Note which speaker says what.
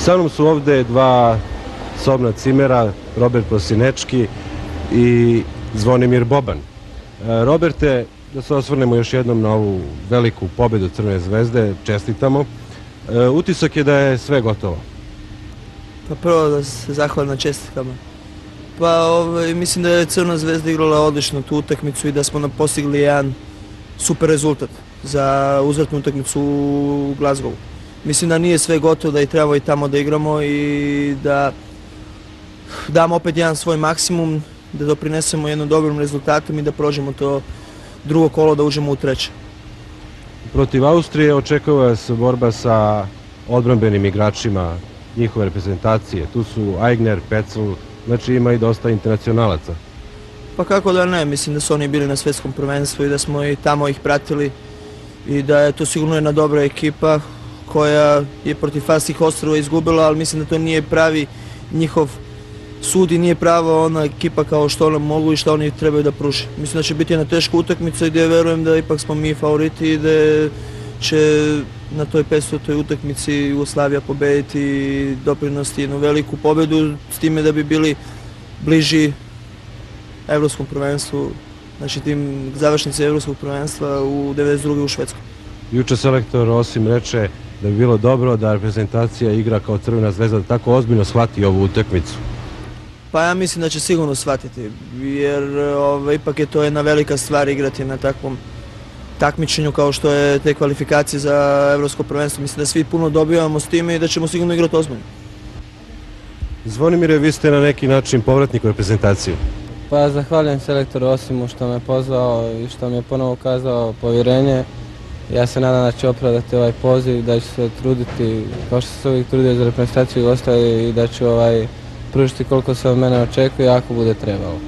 Speaker 1: Sa mnom su ovde dva sobna cimera, Robert Prosinečki i Zvonimir Boban. Roberte, da se osvrnemo još jednom na ovu veliku pobedu Crvene zvezde, čestitamo. Utisak je da je sve gotovo.
Speaker 2: Pa prvo da se zahvalim na čestitkama. Pa mislim da je Crvena zvezda igrala odlično tu utakmicu i da smo postigli jedan super rezultat za uzvratnu utakmicu u Glazgovu. Mislim da nije sve gotovo, da i trebamo i tamo da igramo i da damo opet jedan svoj maksimum, da doprinesemo jednom dobrom rezultatom i da prođemo to drugo kolo, da uđemo u treće.
Speaker 1: Protiv Austrije očekuje se borba sa odbrambenim igračima njihove reprezentacije. Tu su Aigner, Pecl, znači ima i dosta internacionalaca.
Speaker 2: Pa kako da ne, mislim da su oni bili na svetskom prvenstvu i da smo i tamo ih pratili i da je to sigurno jedna dobra ekipa koja je protiv Falskih ostrva izgubila, ali mislim da to nije pravi njihov sud i nije prava ona ekipa kao što oni mogu i što oni trebaju da pruže. Mislim da će biti jedna teška utakmica gdje verujem da ipak smo mi favoriti i da će na toj 500. utakmici Jugoslavija pobediti i doprinosti jednu veliku pobedu s time da bi bili bliži evropskom prvenstvu, znači tim završnici evropskog prvenstva u 92. u Švedskoj.
Speaker 1: Juče selektor Osim reče da bi bilo dobro da reprezentacija igra kao Crvena zvezda, da tako ozbiljno shvati ovu utakmicu.
Speaker 2: Pa ja mislim da će sigurno shvatiti, jer ipak je to jedna velika stvar igrati na takvom takmičenju kao što je te kvalifikacije za evropsko prvenstvo. Mislim da svi puno dobivamo s time i da ćemo sigurno igrati ozbiljno.
Speaker 1: Zvonimire, vi ste na neki način povratnik u reprezentaciju.
Speaker 3: Pa zahvaljujem selektoru Osimu što me pozvao i što mi je ponovo ukazao povjerenje. Ja se nadam da će opravdati ovaj poziv, da ću se truditi kao što se uvijek trudio za reprezentaciju Jugoslavije i da ću pružiti koliko se od mene očekuje ako bude trebalo.